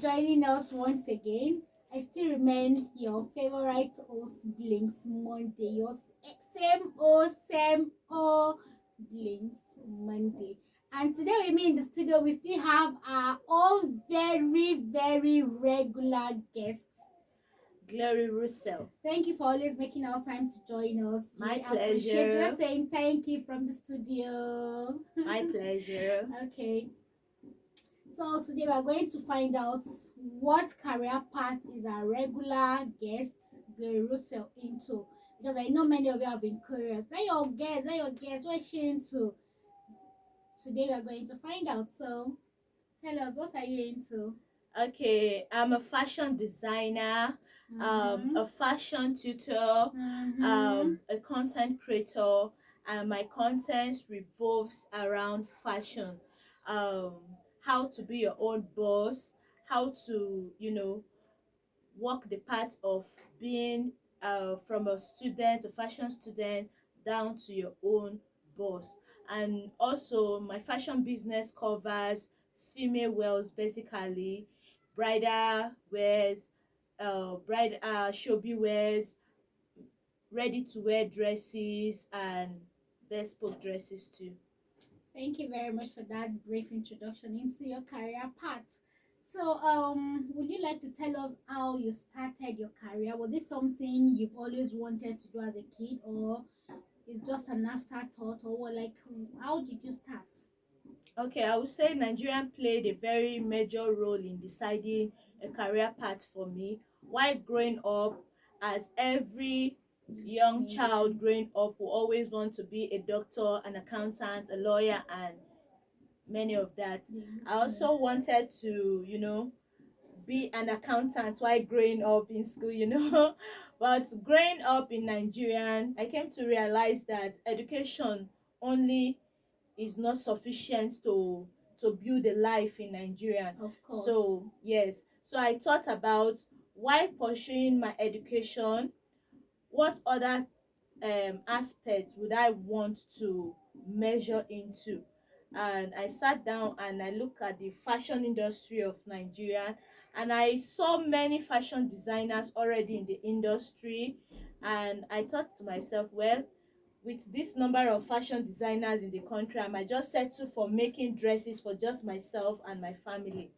joining us once again. I still remain your favorite host, Blinks Monday. Same Blinks Monday. And today with me in the studio, we still have our own very regular guests. Glory Russell. Thank you for always making our time to join us. My We appreciate you. pleasure. Saying thank you from the studio. My pleasure. Okay. So today we are going to find out what career path is our regular guest, Glory Russell, into. Because I know many of you have been curious. What is she into? Today we are going to find out. So tell us, what are you into? Okay, I'm a fashion designer, Mm-hmm. a fashion tutor, Mm-hmm. a content creator, and my content revolves around fashion. Um, how to be your own boss, how to, walk the path of being from a student, a fashion student, down to your own boss. And also, my fashion business covers female wears, basically bridal wears, showy wears, ready to wear dresses, and bespoke dresses too. Thank you very much for that brief introduction into your career path. So, would you like to tell us how you started your career? Was it something you've always wanted to do as a kid, or it's just an afterthought, or like, how did you start? Okay, I would say Nigerian played a very major role in deciding a career path for me. While growing up, as every young child Indian. growing up will always want to be a doctor, an accountant, a lawyer, and many of that. I Yeah. also wanted to, be an accountant while growing up in school. But growing up in Nigerian, I came to realize that education only is not sufficient to build a life in Nigeria. Of course. So yes, so I thought about why pursuing my education, what other aspects would I want to measure into. And I sat down and I looked at the fashion industry of Nigeria, and I saw many fashion designers already in the industry. And I thought to myself, well, with this number of fashion designers in the country, I might just settle for making dresses for just myself and my family.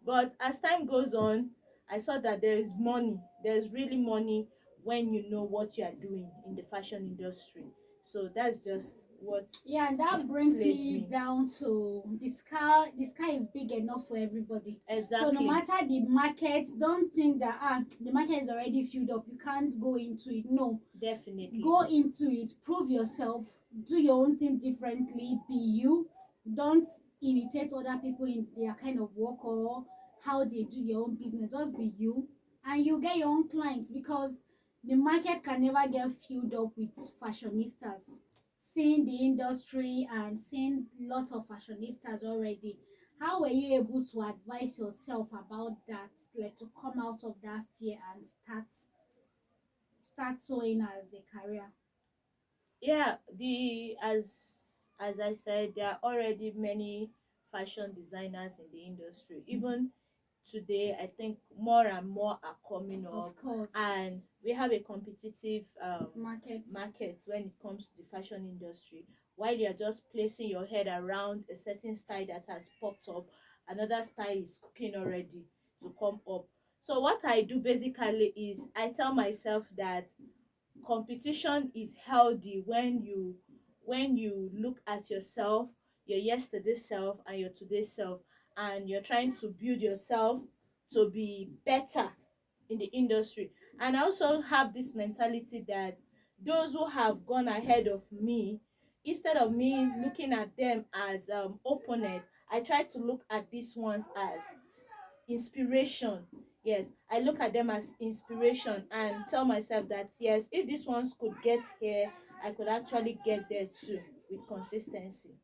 But as time goes on, I saw that there is money. There's really money when you know what you are doing in the fashion industry. So that's just what Yeah, and that brings played me me. down to the sky is big enough for everybody. So no Exactly. matter the market, don't think that the market is already filled up. You can't go into it. No, Definitely. go into it, prove yourself, do your own thing differently, be you. Don't imitate other people in their kind of work or how they do their own business. Just be you, and you get your own clients, because the market can never get filled up with fashionistas. Seeing the industry and seeing lot of fashionistas already, how were you able to advise yourself about that, like to come out of that fear and start sewing as a career? Yeah, the as I said, there are already many fashion designers in the industry. Even today, I think more and more are coming Of up, course. and we have a competitive Market. market when it comes to the fashion industry. While you're just placing your head around a certain style that has popped up, another style is cooking already to come up. So what I do basically is I tell myself that competition is healthy when you look at yourself, your yesterday self and your today self, and you're trying to build yourself to be better in the industry. And I also have this mentality that those who have gone ahead of me, instead of me looking at them as opponents, I try to look at these ones as inspiration. Yes, I look at them as inspiration and tell myself that yes, if these ones could get here, I could actually get there too with consistency.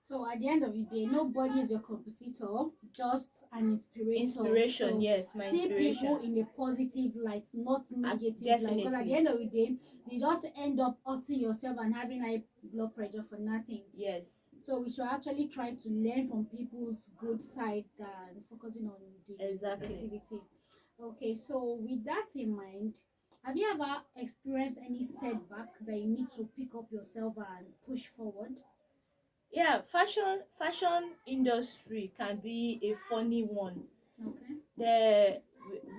So at the end of the day, nobody is your competitor, just an inspirator. Inspiration, So yes, my see people inspiration. in a positive light, not negative light. Because at the Definitely, end of the day, you just end up hurting yourself and having high blood pressure for nothing. yes, So we should actually try to learn from people's good side than focusing on the exactly. negativity. Okay, so with that in mind, have you ever experienced any setback that you need to pick up yourself and push forward? Yeah, fashion industry can be a funny one. Okay.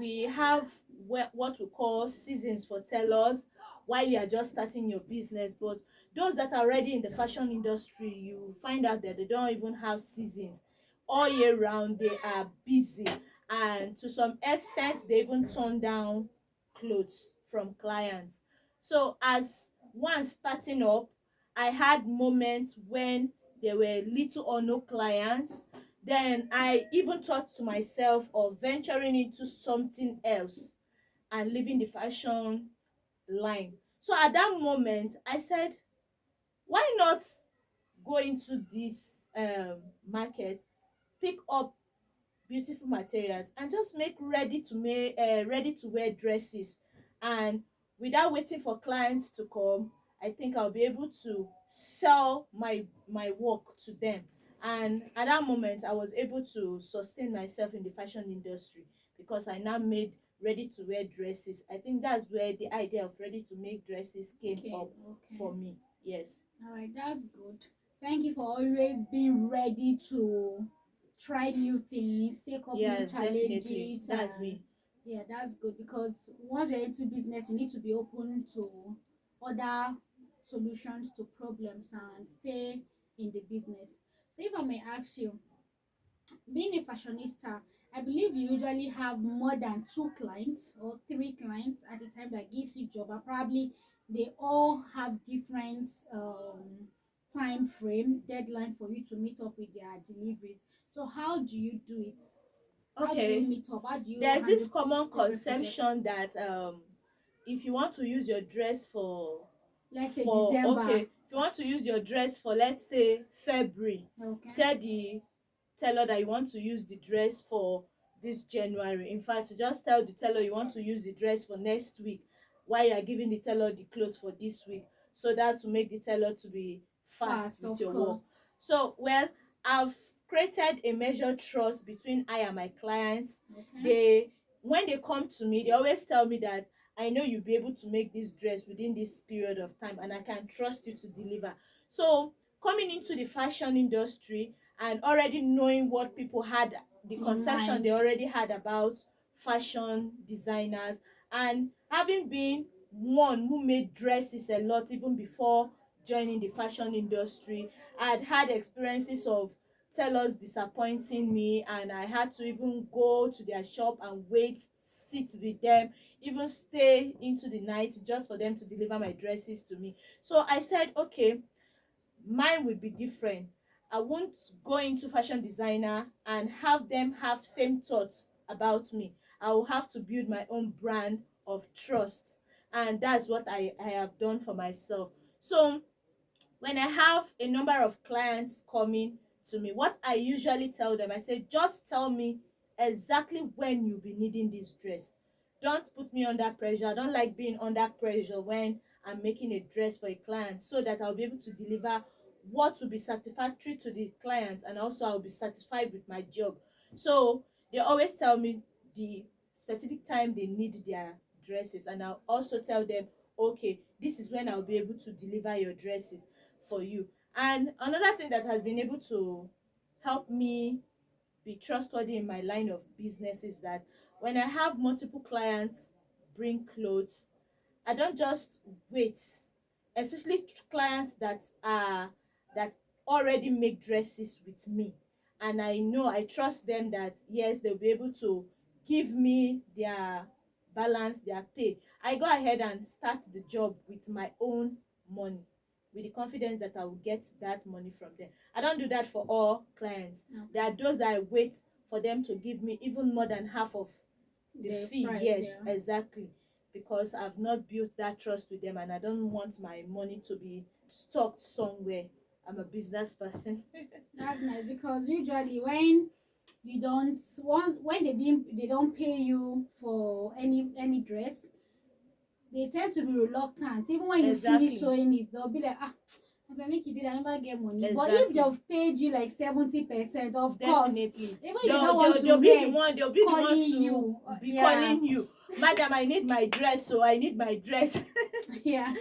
We have what we call seasons for tellers while you are just starting your business, but those that are already in the fashion industry, you find out that they don't even have seasons. All year round they are busy, and to some extent they even turn down clothes from clients. So as one starting up, I had moments when there were little or no clients. Then I even thought to myself of venturing into something else and leaving the fashion line. So at that moment, I said, why not go into this market, pick up beautiful materials, and just make ready to wear dresses. And without waiting for clients to come, I think I'll be able to sell my work to them. And at that moment I was able to sustain myself in the fashion industry because I now made ready to wear dresses. I think that's where the idea of ready to make dresses came Okay, up okay. for me. Yes. All right, that's good. Thank you for always being ready to try new things, take up new Yes, definitely, challenges, that's and me. yeah, that's good because once you're into business, you need to be open to other solutions to problems and stay in the business. So, if I may ask you, being a fashionista, I believe you usually have more than two clients or three clients at a time that gives you job, and probably they all have different time frame deadline for you to meet up with their deliveries. So how do you do it? How do you Okay, meet up? How do you there's this handle common several projects? conception that if you want to use your dress Let's say for okay, December. if you want to use your dress for, let's say, February, Okay. tell the tailor that you want to use the dress for this January. In fact, you just tell the tailor you want to use the dress for next week while you are giving the tailor the clothes for this week, so that will make the tailor to be fast Fast, with of your work. course. So, well, I've created a measured trust between I and my clients. Okay. They When they come to me, they always tell me that I know you'll be able to make this dress within this period of time and I can trust you to deliver. So, coming into the fashion industry and already knowing what people had, the In conception they mind. already had about fashion designers, and having been one who made dresses a lot even before joining the fashion industry, I had experiences of tailors disappointing me, and I had to even go to their shop and wait, sit with them, even stay into the night just for them to deliver my dresses to me. So I said, okay, mine will be different. I won't go into fashion designer and have them have same thoughts about me. I will have to build my own brand of trust, and that's what I have done for myself. So when I have a number of clients coming to me, what I usually tell them, I say, just tell me exactly when you'll be needing this dress. Don't put me under pressure. I don't like being under pressure when I'm making a dress for a client, so that I'll be able to deliver what will be satisfactory to the client, and also I'll be satisfied with my job. So they always tell me the specific time they need their dresses, and I'll also tell them, okay, this is when I'll be able to deliver your dresses for you. And another thing that has been able to help me be trustworthy in my line of business is that when I have multiple clients bring clothes, I don't just wait, especially clients that already make dresses with me, and I know, I trust them that yes, they'll be able to give me their balance, their pay. I go ahead and start the job with my own money, with the confidence that I will get that money from them. I don't do that for all clients. There Okay. are those that I wait for them to give me even more than half of the The fee. price, Yes, yeah. exactly, because I've not built that trust with them, and I don't want my money to be stocked somewhere. I'm a business person. That's nice because usually when you don't once when they don't pay you for any dress, they tend to be reluctant. Even when you finish Exactly. sewing it, they'll be like, ah, I make you did, I never get money. But if Exactly. they've paid you like 70%, of course, Definitely. even if they don't want to They'll be wear the it, one, they'll be the one calling to you, be yeah, calling you, Madam, I need my dress, so I need my dress. yeah.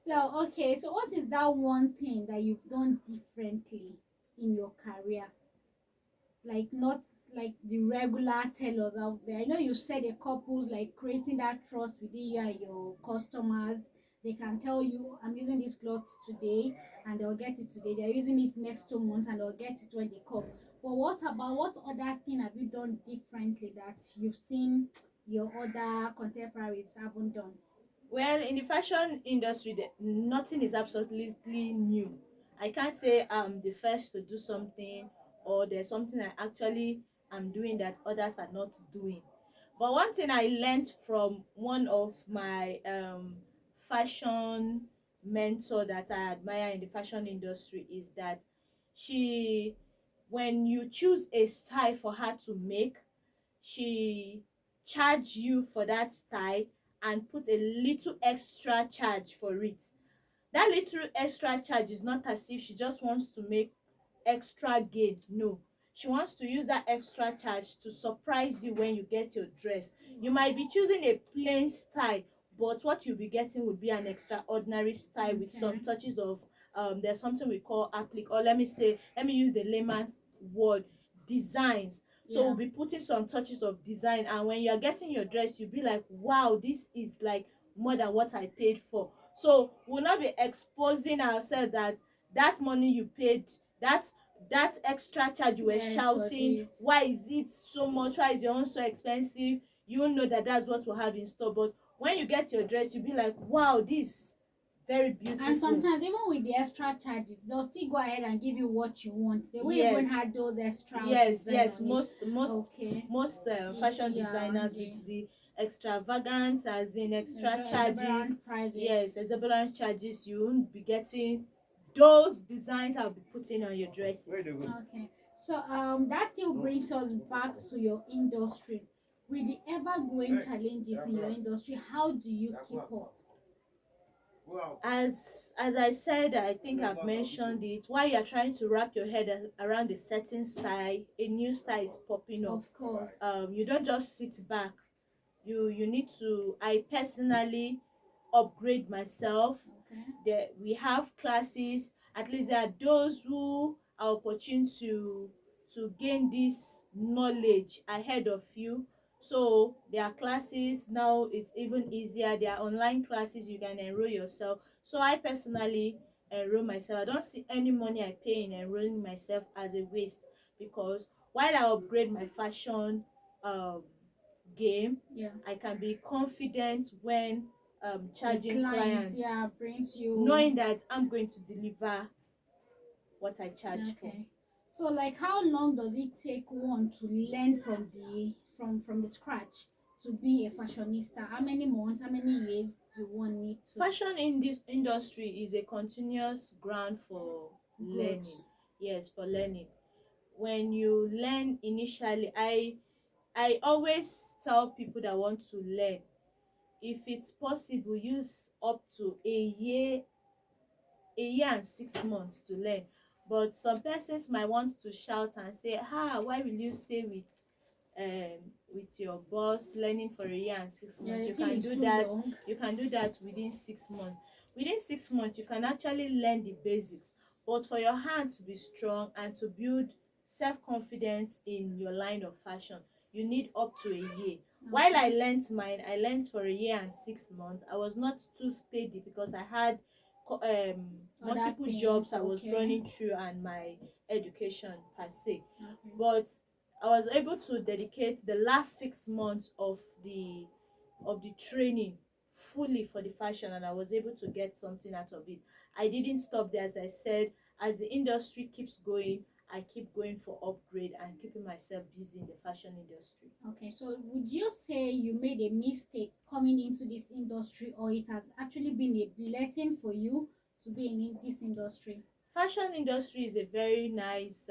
So okay, so what is that one thing that you've done differently in your career? Like not like the regular tellers out there. I know you said a couples like creating that trust within you and your customers. They can tell you, I'm using this cloth today and they'll get it today. They're using it next 2 months and they'll get it when they come. But what other thing have you done differently that you've seen your other contemporaries haven't done? Well, in the fashion industry, nothing is absolutely new. I can't say I'm the first to do something, or there's something I actually am doing that others are not doing. But one thing I learned from one of my fashion mentor that I admire in the fashion industry is that she, when you choose a style for her to make, she charge you for that style and put a little extra charge for it. That little extra charge is not as if she just wants to make extra gain. No, she wants to use that extra charge to surprise you when you get your dress. You might be choosing a plain style, but what you'll be getting will be an extraordinary style with Okay. some touches of there's something we call applique, or let me use the layman's word, designs. So Yeah. we'll be putting some touches of design, and when you're getting your dress, you'll be like, wow, this is like more than what I paid for. So we'll not be exposing ourselves that that money you paid, that that extra charge you were Yes, for shouting, this. why is it so much, why is your own so expensive, you know that that's what we have in store. But when you get your dress, you'll be like, wow, this very And beautiful. sometimes even with the extra charges, they'll still go ahead and give you what you want. They won't even Yes, add those extra yes, design yes. on it. Most Okay. fashion Yeah, designers with the extravagant, as in extra charges. exorbitant prices. Yes, exorbitant charges, you won't be getting those designs I'll be putting on your dresses. Okay. So that still brings us back to your industry. With the ever growing challenges in your industry, how do you keep up? As I said, I think I've mentioned it, while you're trying to wrap your head around a certain style, a new style is popping up. Of course. You don't just sit back, you need to, I personally upgrade myself. Okay. There we have classes, at least there are those who are opportune to gain this knowledge ahead of you. So there are classes now, it's even easier, there are online classes, you can enroll yourself. So I personally enroll myself. I don't see any money I pay in enrolling myself as a waste, because while I upgrade my fashion um game, Yeah. I can be confident when A charging client, clients, yeah, brings you. knowing that I'm going to deliver what I charge for. Okay. So like how long does it take one to learn from the scratch to be a fashionista? How many months, how many years do one need to Fashion in this industry is a continuous ground for growth? learning. Yes, for learning. When you learn initially, I always tell people that want to learn, if it's possible, use up to a year and 6 months to learn. But some persons might want to shout and say, why will you stay with your boss learning for a year and six Yeah, months I you feel can it's do too that long. you can do that within 6 months. Within 6 months you can actually learn the basics, but for your hand to be strong and to build self-confidence in your line of fashion, you need up to a year. While I learnt mine, I learnt for a year and 6 months. I was not too steady because I had Other multiple things, jobs I was okay. running through, and my education per se. Okay. But I was able to dedicate the last 6 months of the training fully for the fashion, and I was able to get something out of it. I didn't stop there. As I said, as the industry keeps going, I keep going for upgrade and keeping myself busy in the fashion industry. Okay, so would you say you made a mistake coming into this industry, or it has actually been a blessing for you to be in this industry? Fashion industry is a very nice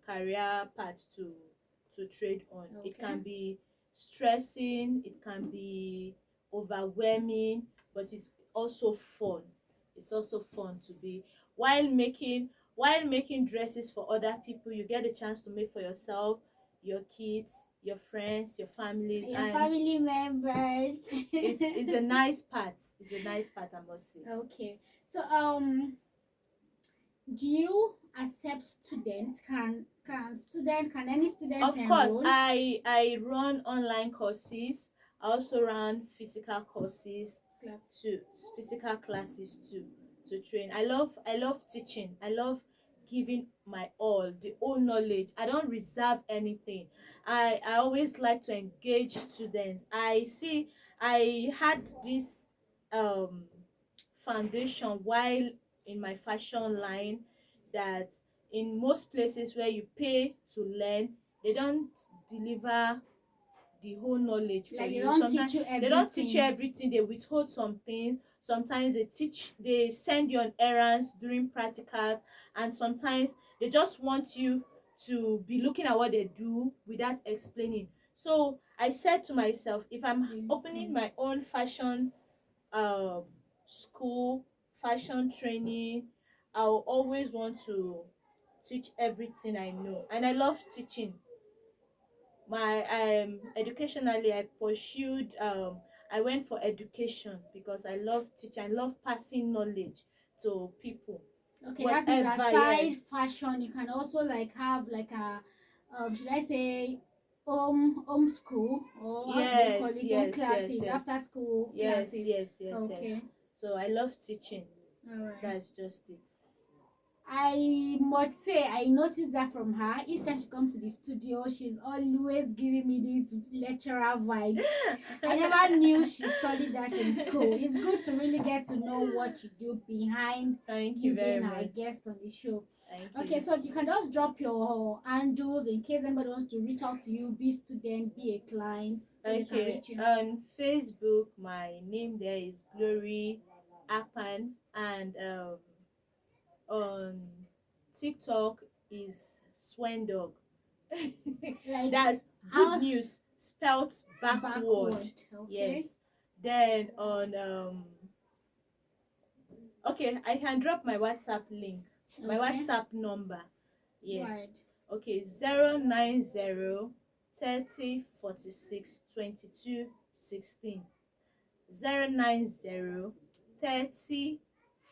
career path to trade on. It Okay. can be stressing, it can be overwhelming, but it's also fun. It's also fun to be while making while making dresses for other people. You get a chance to make for yourself, your kids, your friends, your families, Your and family members. it's a nice part. It's a nice part, I must say. Okay. So do you accept student? Can any student Of course, enroll? I run online courses. I also run physical courses Class. to physical classes to train. I love teaching. I love giving my all, the whole knowledge. I don't reserve anything. I always like to engage students. I had this um foundation while in my fashion line, that in most places where you pay to learn, they don't deliver the whole knowledge for Like they you. don't Sometimes teach you they don't teach you everything. everything, they withhold some things. Sometimes they send you on errands during practicals, and sometimes they just want you to be looking at what they do without explaining. So I said to myself, if I'm opening my own fashion um school, fashion training, I'll always want to teach everything I know, and I love teaching. My educationally, I pursued I went for education because I love teaching. I love passing knowledge to people, Okay, that means whatever. Yeah, aside fashion, you can also like have like a, should I say, home school, or how do they call yes, it? Home yes, yes, classes, yes, after school yes, classes. yes, yes, yes. Okay, So I love teaching. all right. That's just it. I must say I noticed that from her. Each time she comes to the studio, she's always giving me these lecturer vibes. I never knew she studied that in school. It's good to really get to know what you do behind Thank you you very being our much. guest on the show. Thank Okay, you. so you can just drop your handles in case anybody wants to reach out to you, be a student, be a client, so they can Okay, reach you. on Facebook, my name there is Glory Akpan, and on TikTok is Swendog. Like That's good out news spelt backward. backward, okay? Yes. Then on okay, I can drop my WhatsApp link. My Okay. WhatsApp number. Yes. Right. Okay, 090 30 46 22 16. 090 30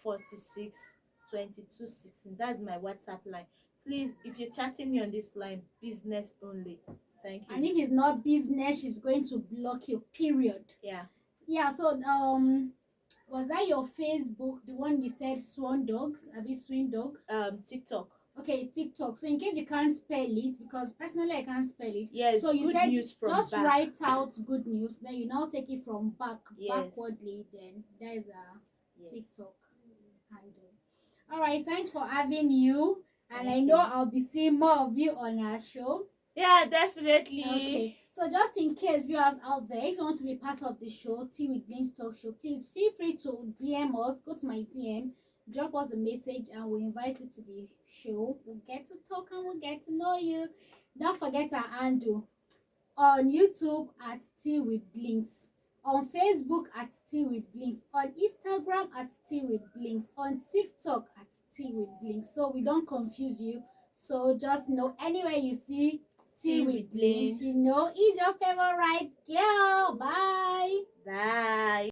46 22 16. That's my WhatsApp line. Please, if you're chatting me on this line, business only. Thank And you. if it's not business, she's going to block you, period. Yeah. Yeah, so was that your Facebook, the one you said Swan Dogs? Abi Swing Dog? TikTok. Okay, TikTok. So in case you can't spell it, because personally I can't spell it. Yes, So you good said news from just back. write out good news, then you now take it from Yes. backwardly, then that is a Yes. TikTok handle. All right, thanks for having you. And Thank I know you. I'll be seeing more of you on our show. Yeah, definitely. Okay, so just in case viewers out there, if you want to be part of the show, Tea with Blinks Talk Show, please feel free to DM us, go to my DM, drop us a message, and we'll invite you to the show. We'll get to talk and we'll get to know you. Don't forget our handle on YouTube at Tea with Blinks, on Facebook at Tea with Blinks, on Instagram at Tea with Blinks, on TikTok at Tea with Blinks. So we don't confuse you. So just know anywhere you see Tea with Blinks, you know is your favorite girl. Bye. Bye.